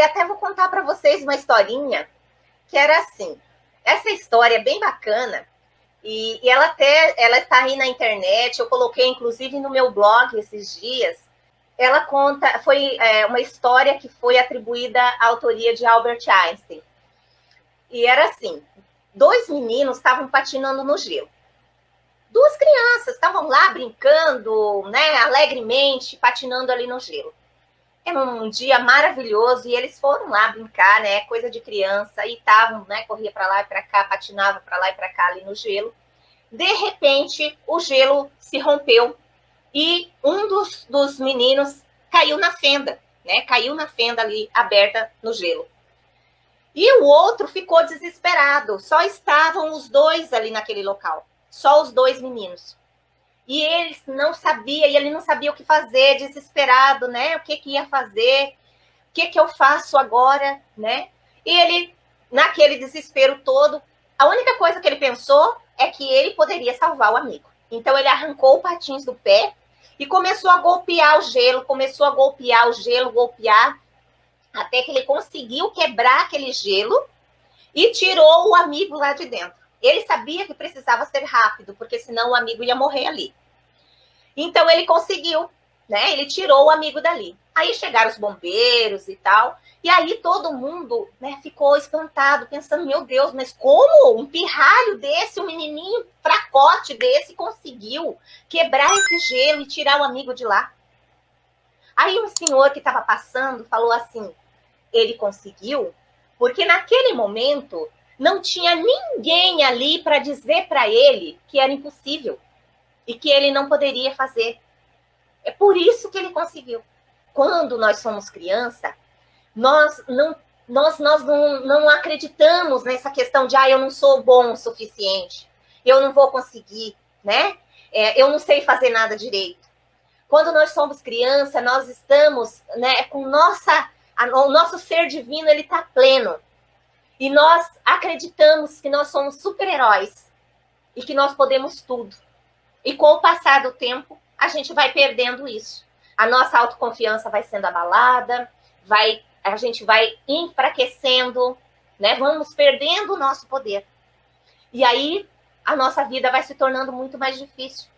até vou contar para vocês uma historinha que era assim. Essa história é bem bacana e ela está aí na internet. Eu coloquei inclusive no meu blog esses dias. Ela conta, foi uma história que foi atribuída à autoria de Albert Einstein. E era assim: 2 meninos estavam patinando no gelo. 2 crianças estavam lá brincando, né, alegremente, patinando ali no gelo. Era um dia maravilhoso e eles foram lá brincar, né, coisa de criança, e estavam, né, corria para lá e para cá, patinava para lá e para cá ali no gelo. De repente, o gelo se rompeu e um dos meninos caiu na fenda, né, caiu na fenda ali aberta no gelo. E o outro ficou desesperado, só estavam os dois ali naquele local, só os 2 meninos. E ele não sabia o que fazer, desesperado, né? O que ia fazer? O que eu faço agora, né? E ele, naquele desespero todo, a única coisa que ele pensou é que ele poderia salvar o amigo. Então ele arrancou o patins do pé e começou a golpear o gelo, golpear, até que ele conseguiu quebrar aquele gelo e tirou o amigo lá de dentro. Ele sabia que precisava ser rápido, porque senão o amigo ia morrer ali. Então ele conseguiu, né? Ele tirou o amigo dali. Aí chegaram os bombeiros e tal, e aí todo mundo, né, ficou espantado, pensando: meu Deus, mas como um pirralho desse, um menininho fracote desse conseguiu quebrar esse gelo e tirar o amigo de lá? Aí um senhor que estava passando falou assim: ele conseguiu porque naquele momento não tinha ninguém ali para dizer para ele que era impossível e que ele não poderia fazer. É por isso que ele conseguiu. Quando nós somos criança, nós não acreditamos nessa questão de eu não sou bom o suficiente, eu não vou conseguir, né? Eu não sei fazer nada direito. Quando nós somos criança, nós estamos, né, com o nosso ser divino, ele está pleno. E nós acreditamos que nós somos super-heróis e que nós podemos tudo. E com o passar do tempo, a gente vai perdendo isso. A nossa autoconfiança vai sendo abalada, a gente vai enfraquecendo, né? Vamos perdendo o nosso poder. E aí, a nossa vida vai se tornando muito mais difícil.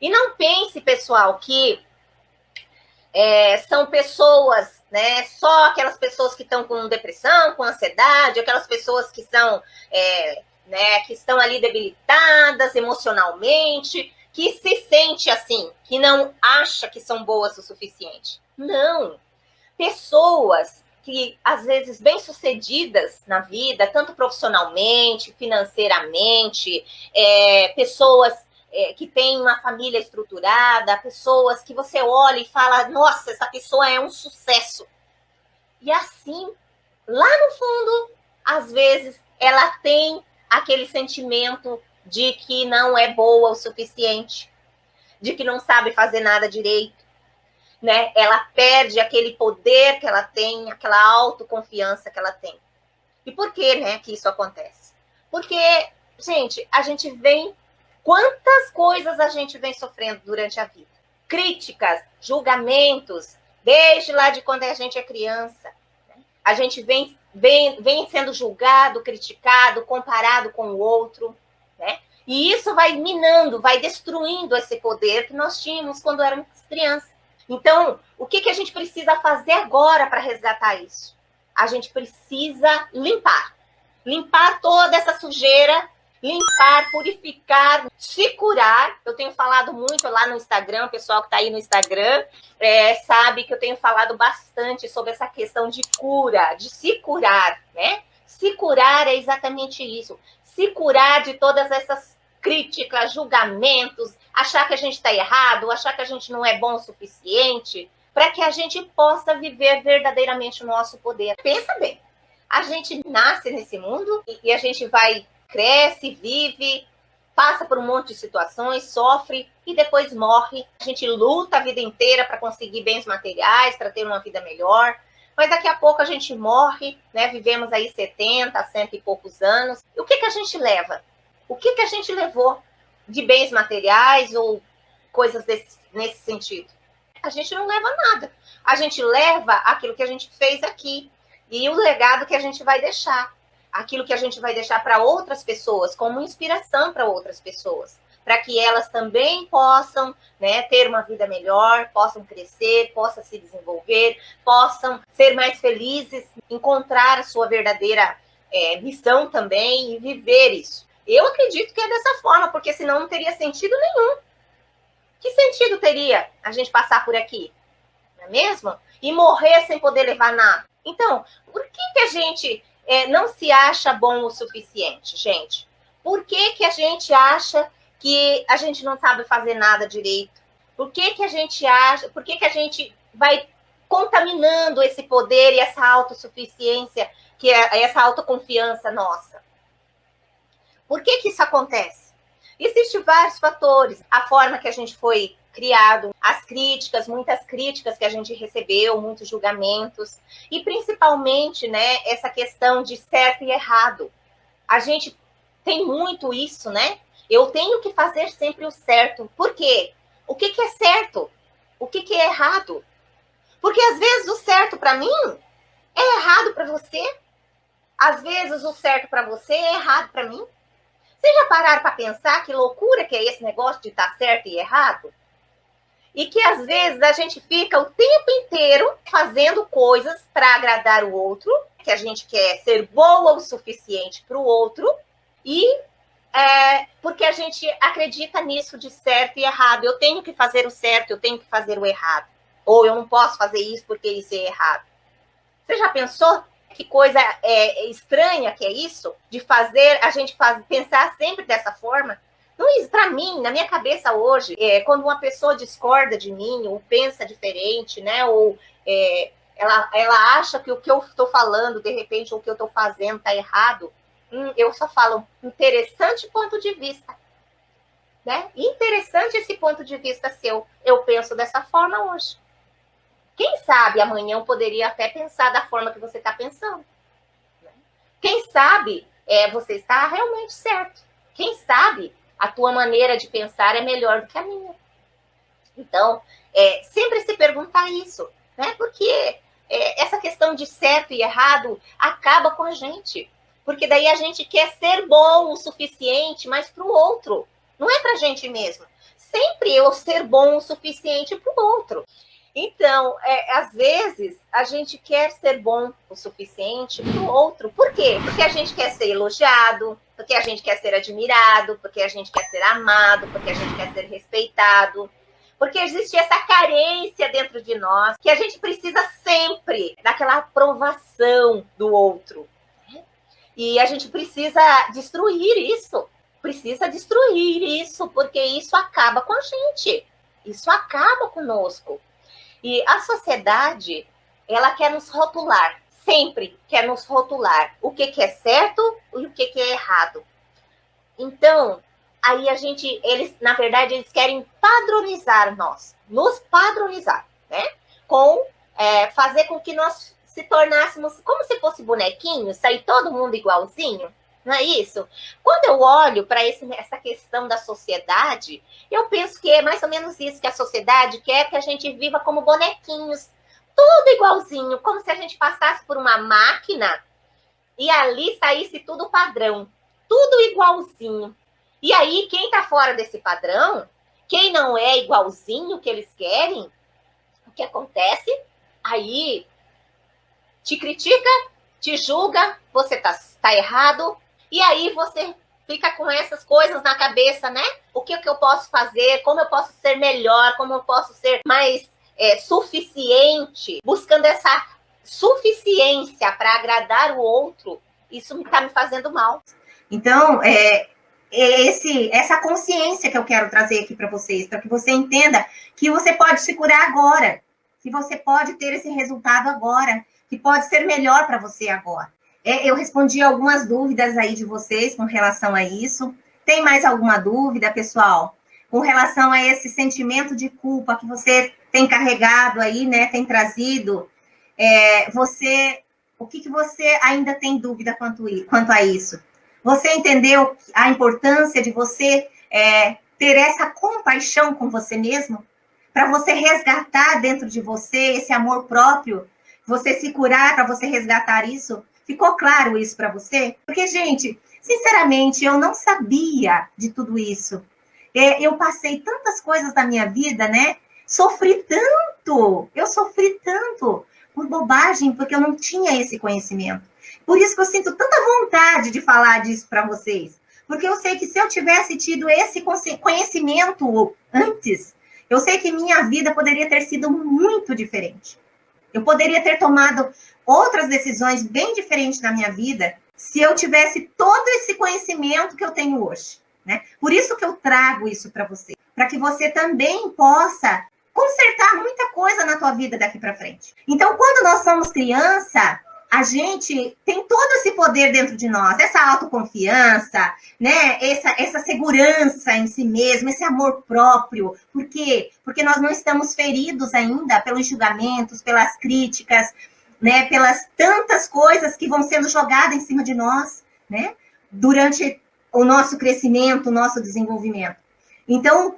E não pense, pessoal, que são pessoas, né? Só aquelas pessoas que estão com depressão, com ansiedade, aquelas pessoas que são, né, que estão ali debilitadas emocionalmente, que se sente assim, que não acha que são boas o suficiente. Não. Pessoas que, às vezes, bem-sucedidas na vida, tanto profissionalmente, financeiramente, pessoas que têm uma família estruturada, pessoas que você olha e fala: nossa, essa pessoa é um sucesso. E assim, lá no fundo, às vezes, ela tem aquele sentimento de que não é boa o suficiente, de que não sabe fazer nada direito, né? Ela perde aquele poder que ela tem, aquela autoconfiança que ela tem. E por que, né, que isso acontece? Porque, gente, a gente vem... Quantas coisas a gente vem sofrendo durante a vida? Críticas, julgamentos, desde lá de quando a gente é criança. Né? A gente vem sendo julgado, criticado, comparado com o outro, né? E isso vai minando, vai destruindo esse poder que nós tínhamos quando éramos crianças. Então, o que a gente precisa fazer agora para resgatar isso? A gente precisa limpar toda essa sujeira, limpar, purificar, se curar. Eu tenho falado muito lá no Instagram, o pessoal que está aí no Instagram sabe que eu tenho falado bastante sobre essa questão de cura, de se curar, né? Se curar é exatamente isso. Se curar de todas essas críticas, julgamentos, achar que a gente está errado, achar que a gente não é bom o suficiente, para que a gente possa viver verdadeiramente o nosso poder. Pensa bem, a gente nasce nesse mundo e a gente cresce, vive, passa por um monte de situações, sofre e depois morre. A gente luta a vida inteira para conseguir bens materiais, para ter uma vida melhor, mas daqui a pouco a gente morre, né? Vivemos aí 70, 100 e poucos anos. E o que a gente leva? O que a gente levou de bens materiais ou coisas nesse sentido? A gente não leva nada. A gente leva aquilo que a gente fez aqui. e o legado que a gente vai deixar. Aquilo que a gente vai deixar para outras pessoas, como inspiração para outras pessoas, para que elas também possam, né, ter uma vida melhor, possam crescer, possam se desenvolver, possam ser mais felizes, encontrar a sua verdadeira missão também e viver isso. Eu acredito que é dessa forma, porque senão não teria sentido nenhum. Que sentido teria a gente passar por aqui? Não é mesmo? E morrer sem poder levar nada. Então, por que a gente não se acha bom o suficiente, gente? Por que a gente acha que a gente não sabe fazer nada direito? Por que a gente acha, por que a gente vai contaminando esse poder e essa autossuficiência, que é essa autoconfiança nossa? Por que isso acontece? Existem vários fatores. A forma que a gente foi criado, as críticas, muitas críticas que a gente recebeu, muitos julgamentos, e principalmente, né, essa questão de certo e errado. A gente tem muito isso, né? Eu tenho que fazer sempre o certo. Por quê? O que é certo? O que é errado? Porque às vezes o certo para mim é errado para você. Às vezes o certo para você é errado para mim. Vocês já pararam para pensar que loucura que é esse negócio de estar certo e errado? E que às vezes a gente fica o tempo inteiro fazendo coisas para agradar o outro, que a gente quer ser boa o suficiente para o outro, e porque a gente acredita nisso de certo e errado. Eu tenho que fazer o certo, eu tenho que fazer o errado. Ou eu não posso fazer isso porque isso é errado. Você já pensou que coisa estranha que é isso? De fazer a gente pensar sempre dessa forma? Para mim, na minha cabeça hoje, quando uma pessoa discorda de mim, ou pensa diferente, né? Ou ela acha que o que eu estou falando, de repente, ou o que eu estou fazendo está errado, eu só falo, interessante ponto de vista. Né? Interessante esse ponto de vista seu. Eu penso dessa forma hoje. Quem sabe amanhã eu poderia até pensar da forma que você está pensando. Né? Quem sabe você está realmente certo. Quem sabe a tua maneira de pensar é melhor do que a minha. Então, sempre se perguntar isso, né? Porque essa questão de certo e errado acaba com a gente. Porque daí a gente quer ser bom o suficiente, mas para o outro. Não é para a gente mesmo. Sempre eu ser bom o suficiente para o outro. Então, às vezes, a gente quer ser bom o suficiente para o outro. Por quê? Porque a gente quer ser elogiado, porque a gente quer ser admirado, porque a gente quer ser amado, porque a gente quer ser respeitado. Porque existe essa carência dentro de nós, que a gente precisa sempre daquela aprovação do outro. E a gente precisa destruir isso. Precisa destruir isso, porque isso acaba com a gente. Isso acaba conosco. E a sociedade, ela quer nos rotular, sempre quer nos rotular o que é certo e o que é errado. Então, aí na verdade, eles querem padronizar nós, nos padronizar, né? Fazer com que nós se tornássemos como se fosse bonequinhos, sair todo mundo igualzinho. Não é isso? Quando eu olho para essa questão da sociedade, eu penso que é mais ou menos isso que a sociedade quer, que a gente viva como bonequinhos, tudo igualzinho, como se a gente passasse por uma máquina e ali saísse tudo padrão, tudo igualzinho. E aí, quem está fora desse padrão, quem não é igualzinho que eles querem, o que acontece? Aí te critica, te julga, você tá errado. E aí você fica com essas coisas na cabeça, né? O que eu posso fazer? Como eu posso ser melhor? Como eu posso ser mais suficiente? Buscando essa suficiência para agradar o outro, isso está me fazendo mal. Então, essa consciência que eu quero trazer aqui para vocês, para que você entenda que você pode se curar agora, que você pode ter esse resultado agora, que pode ser melhor para você agora. Eu respondi algumas dúvidas aí de vocês com relação a isso. Tem mais alguma dúvida, pessoal? Com relação a esse sentimento de culpa que você tem carregado aí, né? Tem trazido. O que você ainda tem dúvida quanto a isso? Você entendeu a importância de você ter essa compaixão com você mesmo? Para você resgatar dentro de você esse amor próprio você se curar, para você resgatar isso? Ficou claro isso para você? Porque, gente, sinceramente, eu não sabia de tudo isso. Eu passei tantas coisas na minha vida, né? Sofri tanto, eu sofri tanto por bobagem, porque eu não tinha esse conhecimento. Por isso que eu sinto tanta vontade de falar disso para vocês. Porque eu sei que se eu tivesse tido esse conhecimento antes, eu sei que minha vida poderia ter sido muito diferente. Eu poderia ter tomado outras decisões bem diferentes na minha vida se eu tivesse todo esse conhecimento que eu tenho hoje, né? Por isso que eu trago isso para você, para que você também possa consertar muita coisa na tua vida daqui para frente. Então, quando nós somos criança, a gente tem todo esse poder dentro de nós, essa autoconfiança, né? Essa segurança em si mesmo, esse amor próprio. Por quê? Porque nós não estamos feridos ainda pelos julgamentos, pelas críticas, né? Pelas tantas coisas que vão sendo jogadas em cima de nós, né? Durante o nosso crescimento, o nosso desenvolvimento. Então,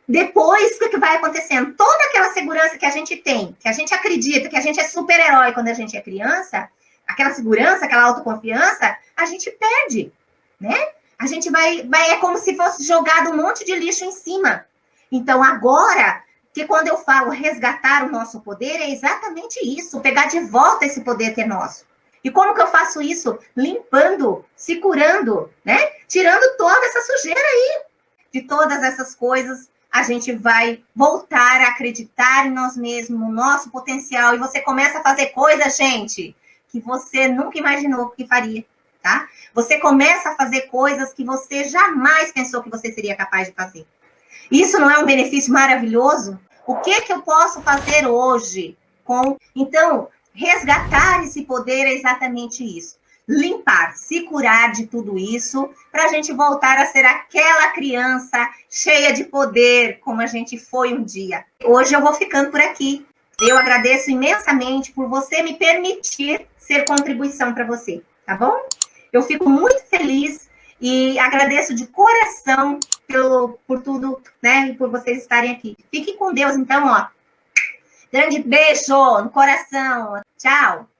depois, o que vai acontecendo? Toda aquela segurança que a gente tem, que a gente acredita, que a gente é super-herói quando a gente é criança, aquela segurança, aquela autoconfiança, a gente perde, né? A gente vai é como se fosse jogado um monte de lixo em cima. Então, agora, que quando eu falo resgatar o nosso poder, é exatamente isso, pegar de volta esse poder que é nosso. E como que eu faço isso? Limpando, se curando, né? Tirando toda essa sujeira aí, de todas essas coisas, a gente vai voltar a acreditar em nós mesmos, no nosso potencial, e você começa a fazer coisas, gente, que você nunca imaginou que faria, tá? Você começa a fazer coisas que você jamais pensou que você seria capaz de fazer. Isso não é um benefício maravilhoso? O que eu posso fazer hoje com... Então, resgatar esse poder é exatamente isso. Limpar, se curar de tudo isso, para a gente voltar a ser aquela criança cheia de poder, como a gente foi um dia. Hoje eu vou ficando por aqui. Eu agradeço imensamente por você me permitir ser contribuição para você, tá bom? Eu fico muito feliz e agradeço de coração por tudo, né? E por vocês estarem aqui. Fiquem com Deus, então, ó. Grande beijo no coração. Tchau.